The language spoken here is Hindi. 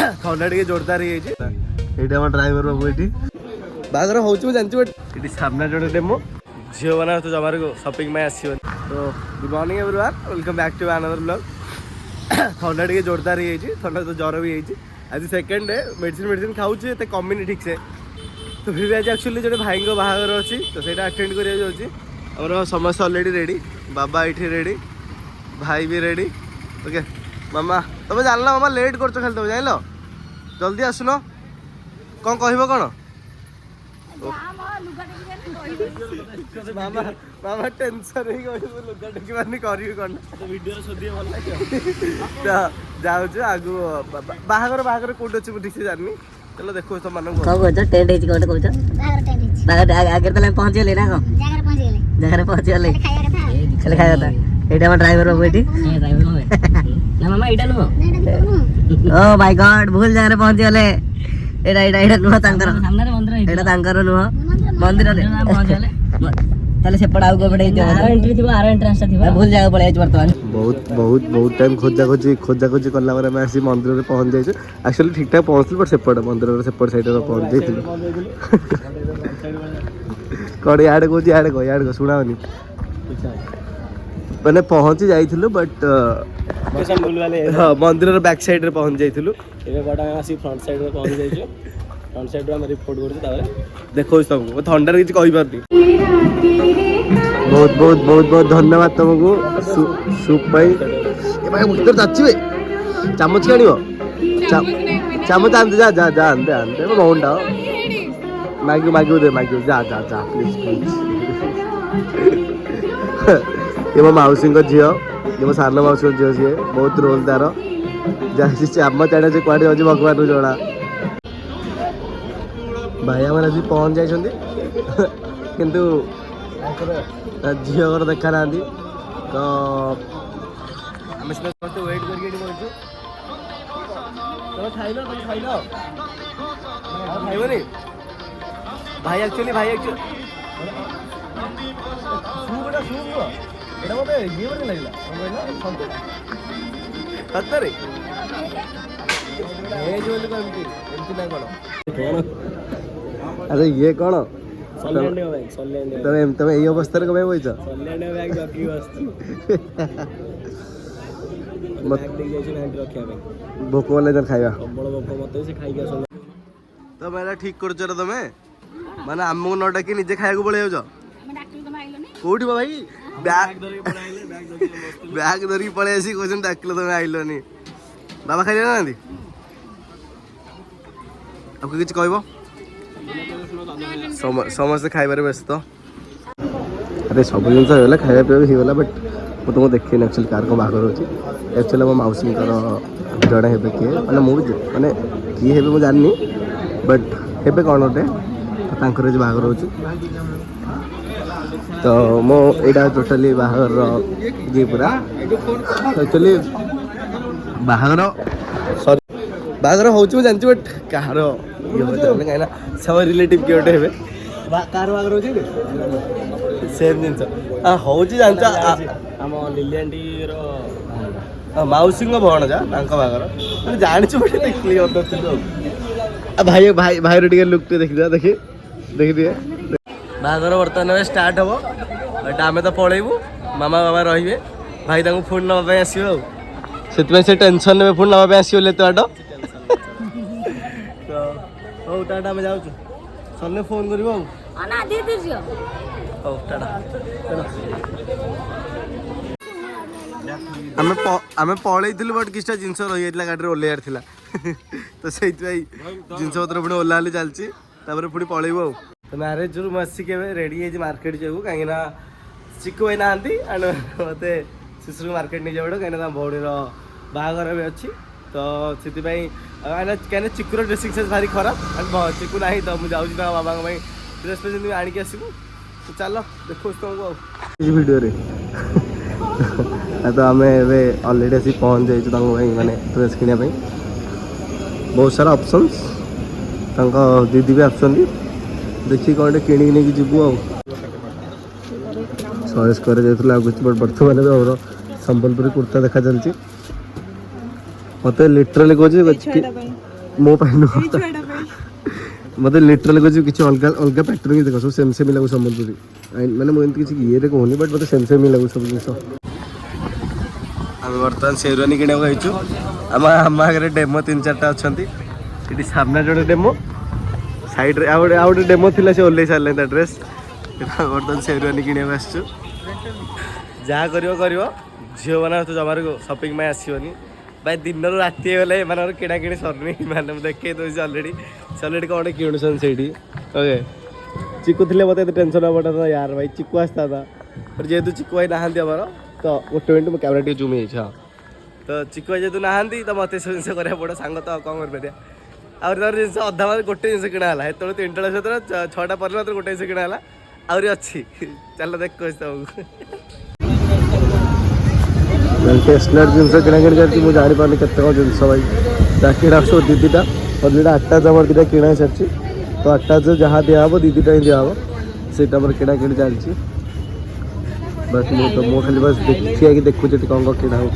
थंडा टे जोरदार ये ड्राइवर बाबू ये बागर हो जानची बट ये सामना जो डेमो झील बना तो जमार शॉपिंग में आस तो good morning everyone welcome back to another blog थंडा टे जोरदार ये थंडा तो ज्वर भी होती आज सेकेंड डे मेडिसिन खाऊँ कमिनी ठीक से तो फिर आज एक्चुअली जो भाई बाहागर अच्छी तो सही अटेंड कर समस्त अलरेडी रेडी बाबा ये रेडी भाई भी रेडी ओके मामा तुम जान मामा लेट कर खाली तुम जान जल्दी आसुन कौन कह कौन मामा मामा टेंशन लुगा टेकी पानी करी कौन जाऊँ आगु बाहागर बाहागर कौट अच्छे ठीक से जानी चलो देखो तुम आगे पहुंचले ना जगह पहुंचले खाली खाया था ये ड्राइवर बाबू ये मामा एटा नुह ओ माय गॉड भूल जगह पहुंचले एटा नुह तांकर सामने मंदिर एटा तांकर नुह मंदिर रे पहुंचले ताले सेपड़ आउ गोबडे आर एंट्री थिबो आर एंट्रेंस थिबो भूल जगह पळे वर्तमान बहुत टाइम खोजा खोजी करला बारे मैं आसी मंदिर रे पहुंच जाइछ एक्चुअली ठीक ठाक पहुंचल पर सेपड़ मंदिर रे सेपड़ साइड रे पहुंच जाइथिल कोडी याड को सुनावनी मैंने पहुंची जाइथिलु बट हां मंदिर रे बैक साइड रे पहुंच जाइथिलु एबे बडा आसी फ्रंट साइड रे पहुंच जाइछ फ्रंट साइड रे हम रिपोर्ट करछु तारे देखो तुमको ठंडा रे किछ कहि पारनी बहुत धन्यवाद तुमको सूप भाई ए भाई भीतर जाछि बे चामच के आनिबो चामच आन जा जा जा आन दे मोहनडा मागू दे जा प्लीज ये मो माउसी झील ये मो सान माउसी झील सी बहुत रोल तार जैसे चाम चाड़ा से कड़े अच्छे भगवान को जड़ा भाई आम आज पहुँच जाइए किंतु झील घर देखा ना तो आम समस्त वेट कर खाइबनी भाई एक्चुअली एटा मत ये बड़े लगला सत्तरे अरे ये कौन तुम ये अवस्था कम बैच भोक वाले खाଇବା तो मैं ठीक कर तुम्हें माने आमको न डाकी निजे खाया पड़े जाओ कौटी भाई बैग धरिकी पलि आसी कौन डाक तुम आइलनी बाबा खाई ना आपको किसी कह समस्ते खाइबार व्यस्त अरे सब जिन खाया पीवा होगा बट मुझे तुमको देखनी एक्चुअली कार को बाहर होची एक्चुअली मो मौसी जड़े हे किए मैंने मुझे माने किए हे मुझे जाननी बट हे कौन गोटे बाहर हो तो मो एटा टोटाली बाहर ये पूरा एक्चुअली बाहर सॉरी बाहर हो जानची बट कहार ये कहीं सब रिलेटिव किए गोटे हे कार बाहर हो सेम जिन हो जान लिलियांटी मौसी भणजा बाहर जानी बट देखली भाई भाई भाई टे लुक टे देखी दिए बाहर बर्तमान स्टार्ट हम बट आम तो पलैबू मामा बाबा रे भाई फोन नापे आसो से टेंशन ने फोन नापे आसो एत बाट तो टाटा आम जाऊँ सर फोन कर आम पलैलु बट किसी जिनस रही गाड़ी ओल्लार था तो से जिनस पत्र पुणी ओह्ला चलती पुणी पलैबू तो मैरेज रूम आसिक रेडी है मार्केट जाऊ कहीं चिकु भाई ना मत शिशु को मार्केट नहीं जाए कहीं भौणीर बाहागर भी अच्छी तो से कहीं चिकुर ड्रेसिंग सेंस भारी खराब चिकु ना तो मुझे जाऊँ बाबा ड्रेस पे आणिक आसबू तो चल देखो तुमको वीडियो तो आम अलरेडी आसी पहुँच जाइए मैंने ड्रेस किनापी बहुत सारा ऑप्शंस दीदी भी आसुँच देखिए कौन किणी नहीं जीवु चॉइस कर बर्तमान भी संबलपुरी कुर्ता देखा चलती मत लिटरली कह मो मत लिटरल कह कि अलग अलग पैटर्न की देख सब सेम सेम लगू सम्बलपुरी मैंने मुझे किसी ये कहूनी बट मतलब सेम सेम लगू सब जिन आम बर्तमान शेरवानी किणा आम आम आगे डेमो 3-4टा अच्छा ये सामना जोड़े डेमो सैड्रे आउ गोटे डेमो थी से ओल्ल सारे ड्रेस बर्तमान शेरवानी किणा आसचु जहाँ कर झील मैंने तो जमार सपिंग में आसोनी भाई दिन राति गले एम किणा कि सरनी मैंने देखे दूसरी अलरेडी अलरेडी कौन किणुन से ओके चिकू थे मत टेंशन हमारा था यार भाई चिकू आसता था पर जेहेतु चिकू भाई नहांती आमर तो गोटे मिनट मुझे कैमेरा टी जूम हाँ तो चिकू भाई जेहतु नहांती तो मत सब जिन करा पड़ो सांग तो कौन कर आर जिन अधा मतलब गोटे जिन किणा है ये 3टा सहित 6टा पर गोटे जिन किणा आहरी अच्छी चल देख तुमको टेस्टनर जिनस किଣା किणी करती मुझे जापारे के जिनस भाई जहाँ किणा सब दीदीटा अलरेडी 8टा जमार 2टा किणा सारी तो 8टा जो जहाँ दिहब 2-2टा ही दिहब से किणा किणी चलती बस मुझे खाली बस देखी देखुचे कौन किणा हो